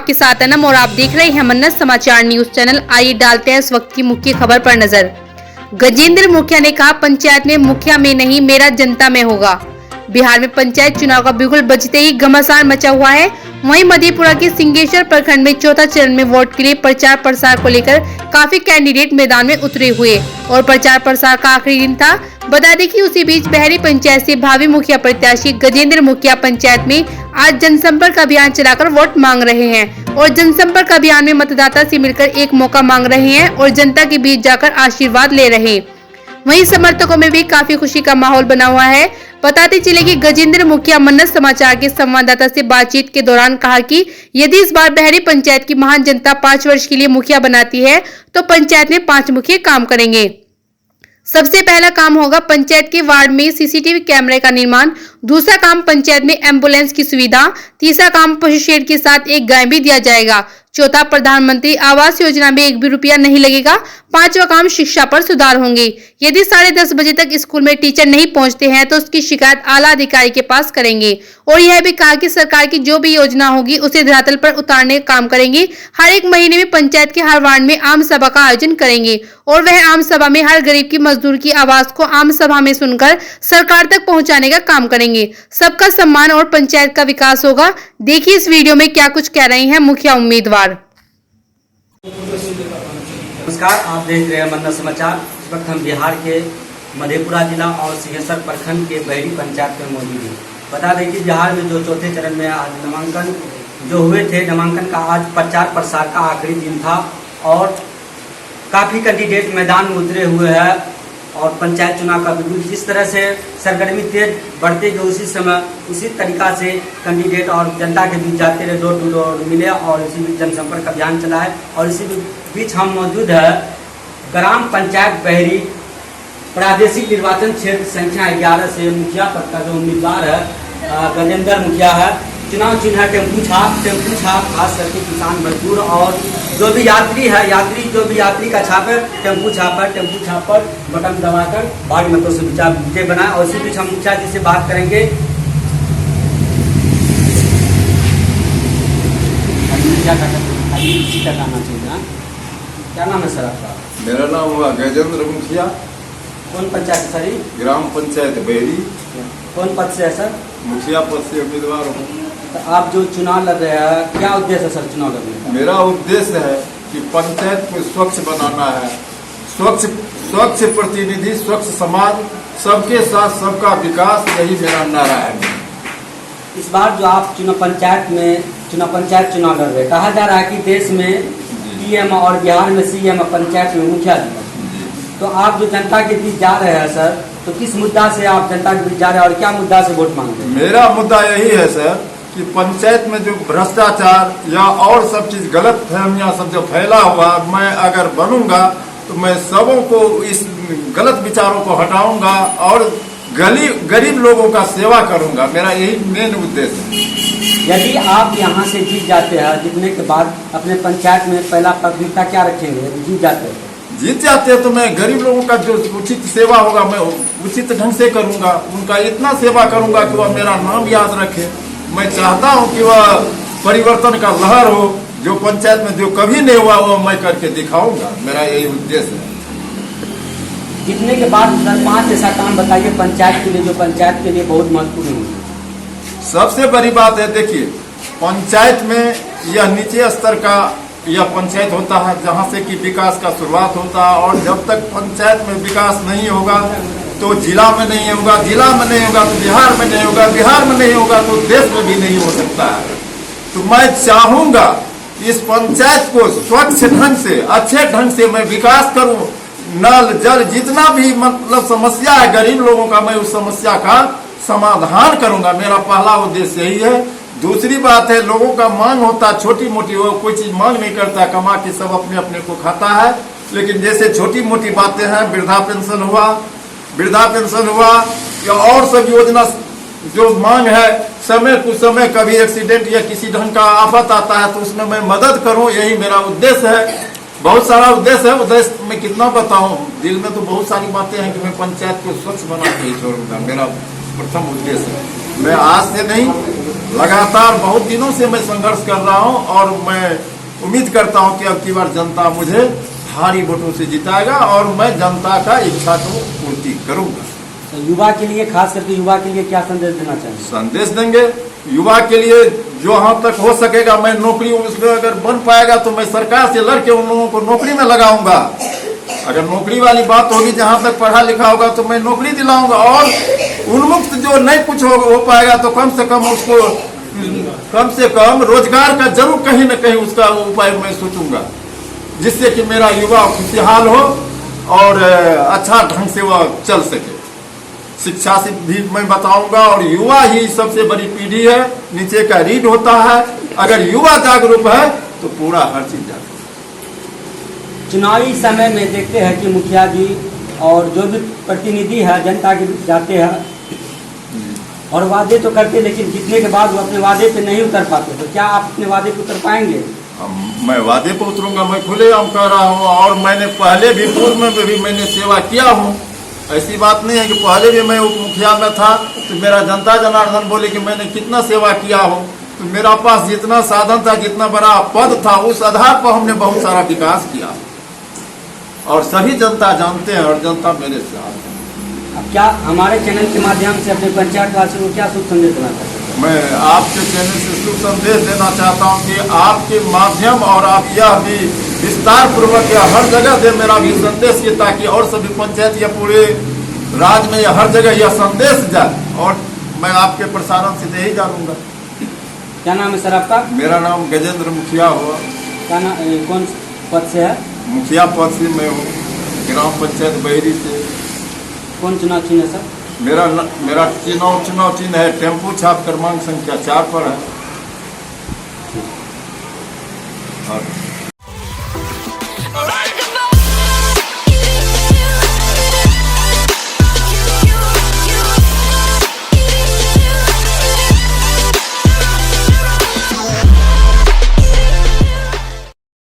आपके साथ अनम और आप देख रहे हैं मन्नत समाचार न्यूज चैनल। आइए डालते हैं इस वक्त की मुख्य खबर पर नजर। गजेंद्र मुखिया ने कहा, पंचायत में मुखिया में नहीं मेरा जनता में होगा। बिहार में पंचायत चुनाव का बिगुल बजते ही घमासान मचा हुआ है। वहीं मधेपुरा के सिंहेश्वर प्रखंड में चौथा चरण में वोट के लिए प्रचार प्रसार को लेकर काफी कैंडिडेट मैदान में उतरे हुए और प्रचार प्रसार का आखिरी दिन था। बता दें कि उसी बीच बहरी पंचायत से भावी मुखिया प्रत्याशी गजेंद्र मुखिया पंचायत में आज जनसंपर्क अभियान चलाकर वोट मांग रहे हैं और जनसंपर्क अभियान में मतदाता से मिलकर एक मौका मांग रहे हैं और जनता के बीच जाकर आशीर्वाद ले रहे हैं। वहीं समर्थकों में भी काफी खुशी का माहौल बना हुआ है। बताते चले कि गजेंद्र मुखिया मन्नत समाचार के संवाददाता से बातचीत के दौरान कहा कि यदि इस बार बहरी पंचायत की महान जनता 5 वर्ष के लिए मुखिया बनाती है तो पंचायत में 5 मुखिया काम करेंगे। सबसे पहला काम होगा पंचायत के वार्ड में सीसीटीवी कैमरे का निर्माण, दूसरा काम पंचायत में एम्बुलेंस की सुविधा, तीसरा काम पशु शेड के साथ एक गाय भी दिया जाएगा, चौथा प्रधानमंत्री आवास योजना में 1 भी रुपया नहीं लगेगा, पांचवा काम शिक्षा पर सुधार होंगे। यदि 10:30 बजे तक स्कूल में टीचर नहीं पहुंचते हैं तो उसकी शिकायत आला अधिकारी के पास करेंगे। और यह भी कहा कि सरकार की जो भी योजना होगी उसे धरातल पर उतारने का काम करेंगे। हर एक महीने में पंचायत के हर वार्ड में आम सभा का आयोजन करेंगे और वह आम सभा में हर गरीब की मजदूर की आवाज को आम सभा में सुनकर सरकार तक पहुंचाने का काम करेंगे। सबका सम्मान और पंचायत का विकास होगा। देखिए इस वीडियो में क्या कुछ कह रहे हैं मुखिया उम्मीदवार। नमस्कार, आप देख रहे हैं मन्नत समाचार। इस वक्त हम बिहार के मधेपुरा जिला और सिंहेश्वर प्रखंड के बहरी पंचायत में मौजूद हैं। बता दें कि बिहार में जो चौथे चरण में आज नामांकन जो हुए थे, नामांकन का आज प्रचार प्रसार का आखिरी दिन था और काफ़ी कैंडिडेट मैदान में उतरे हुए हैं और पंचायत चुनाव का बिल्कुल जिस तरह से सरगर्मी तेज बढ़ते गए उसी तरीका से कैंडिडेट और जनता के बीच जाते रहे, डोर टू डोर मिले और इसी बीच जनसंपर्क अभियान चला है। और इसी बीच हम मौजूद है ग्राम पंचायत बहरी प्रादेशिक निर्वाचन क्षेत्र संख्या 11 से मुखिया पद का जो उम्मीदवार है गजेंद्र मुखिया है। चुनाव चिन्ह है टेम्पू छाप, खास करके किसान मजदूर और जो भी यात्री का छाप है टेम्पू छाप पर बटन दबाकर भारी मतों से विजय बनाए। और इसी बीच हम मुखिया जी से बात करेंगे। क्या नाम है सर आपका? मेरा नाम हुआ गजेंद्र मुखिया। कौन पंचायत सर? ग्राम पंचायत बहरी। कौन पद से है सर? मुखिया पद से उम्मीदवार हूँ। तो आप जो चुनाव लड़ रहे हैं, क्या उद्देश्य है सर चुनाव लड़ने का? मेरा उद्देश्य है कि पंचायत को स्वच्छ बनाना है। स्वच्छ प्रतिनिधि, स्वच्छ समाज, सबके साथ सबका विकास, यही मेरा नारा है। इस बार जो आप पंचायत चुनाव लड़ रहे, कहा जा रहा है कि देश में पीएम और बिहार में सीएम, पंचायत में मुखिया जी। तो आप जो जनता के बीच जा रहे हैं सर, तो किस मुद्दा से आप जनता के बीच जा रहे हैं और क्या मुद्दा से वोट मांगते हैं? मेरा मुद्दा यही है सर कि पंचायत में जो भ्रष्टाचार या और सब चीज गलत फहमियां सब जो फैला हुआ, मैं अगर बनूंगा तो मैं सबों को इस गलत विचारों को हटाऊंगा और गरीब लोगों का सेवा करूंगा। मेरा यही मेन उद्देश्य है। यदि आप यहाँ से जीत जाते हैं, जीतने के बाद अपने पंचायत में पहला प्राथमिकता क्या रखेंगे? जीत जाते हैं तो मैं गरीब लोगों का जो उचित सेवा होगा मैं उचित ढंग से करूंगा। उनका इतना सेवा करूंगा कि वह मेरा नाम याद रखे। मैं चाहता हूं कि वह परिवर्तन का लहर हो, जो पंचायत में जो कभी नहीं हुआ वो मैं करके दिखाऊंगा। मेरा यही उद्देश्य है। जीतने के बाद 5 ऐसा काम बताइए पंचायत के लिए, जो पंचायत के लिए बहुत महत्वपूर्ण है। सबसे बड़ी बात है, देखिए पंचायत में यह नीचे स्तर का यह पंचायत होता है जहां से कि विकास का शुरुआत होता है। और जब तक पंचायत में विकास नहीं होगा तो जिला में नहीं होगा, जिला में नहीं होगा तो बिहार में नहीं होगा, बिहार में नहीं होगा तो देश में भी नहीं हो सकता है। तो मैं चाहूंगा इस पंचायत को स्वच्छ ढंग से, अच्छे ढंग से मैं विकास करूं। नल जल जितना भी मतलब समस्या है गरीब लोगों का, मैं उस समस्या का समाधान करूंगा। मेरा पहला उद्देश्य यही है। दूसरी बात है, लोगों का मांग होता है छोटी मोटी, वो कोई चीज मांग नहीं करता, कमा के सब अपने अपने को खाता है। लेकिन जैसे छोटी मोटी बातें हैं, वृद्धा पेंशन हुआ या और सब योजना जो मांग है, समय कुछ समय कभी एक्सीडेंट या किसी ढंग का आफत आता है तो उसमें मैं मदद करूं, यही मेरा उद्देश्य है। बहुत सारा उद्देश्य है, उद्देश्य मैं कितना बताऊं, दिल में तो बहुत सारी बातें हैं कि मैं पंचायत को स्वच्छ बना के ही छोड़ूंगा। मेरा प्रथम उद्देश्य है। मैं आज से नहीं, लगातार बहुत दिनों से मैं संघर्ष कर रहा हूं और मैं उम्मीद करता हूं कि अब की बार जनता मुझे भारी वोटों से जिताएगा और मैं जनता का इच्छा को पूर्ति करूंगा। तो युवा के लिए, खास करके युवा के लिए क्या संदेश देना चाहिए? संदेश देंगे युवा के लिए, जो यहाँ तक हो सकेगा मैं नौकरी उसमें अगर बन पाएगा तो मैं सरकार से लड़के उन लोगों को नौकरी में लगाऊंगा। अगर नौकरी वाली बात होगी, जहाँ तक पढ़ा लिखा होगा तो मैं नौकरी दिलाऊंगा, और उन्मुक्त जो नहीं कुछ हो पाएगा तो कम से कम उसको रोजगार का जरूर कहीं न कहीं उसका उपाय मैं सोचूंगा, जिससे कि मेरा युवा खुशहाल हो और अच्छा ढंग से वह चल सके। शिक्षा से भी मैं बताऊंगा, और युवा ही सबसे बड़ी पीढ़ी है, नीचे का रीढ़ होता है। अगर युवा जागरूक है तो पूरा हर चीज जागरूक। चुनावी समय में देखते हैं कि मुखिया जी और जो भी प्रतिनिधि है जनता के बीच जाते हैं और वादे तो करते, लेकिन जीतने के बाद वो अपने वादे पे नहीं उतर पाते। तो क्या आप अपने वादे पे उतर पाएंगे? मैं वादे पे उतरूंगा, मैं खुलेआम कह रहा हूँ, और मैंने पहले भी पूर्व में भी मैंने सेवा किया हूँ। ऐसी बात नहीं है कि पहले भी मैं उप मुखिया में था तो मेरा जनता जनार्दन बोले कि मैंने कितना सेवा किया हो, तो मेरा पास जितना साधन था, जितना बड़ा पद था, उस आधार पर हमने बहुत सारा विकास किया और सभी जनता जानते हैं और जनता मेरे साथ है। अब क्या हमारे चैनल के माध्यम से अपने पंचायत वासियों को क्या शुभ संदेश देना चाहते हैं? मैं आपके चैनल से शुभ संदेश देना चाहता हूं कि आपके माध्यम और आप यह भी विस्तार पूर्वक या हर जगह दे मेरा भी संदेश की, ताकि और सभी पंचायत या पूरे राज्य में या हर जगह यह संदेश जाए, और मैं आपके प्रसारण से यही जानूंगा। क्या नाम है सर आपका? मेरा नाम गजेंद्र मुखिया हुआ। क्या नाम, कौन पद से है? मुखिया पद से मैं हूँ, ग्राम पंचायत बहेरी से। कौन चुनाव चिन्ह है सर? मेरा चुनाव चिन्ह है टेम्पू छाप क्रमांक संख्या 4 पर है। और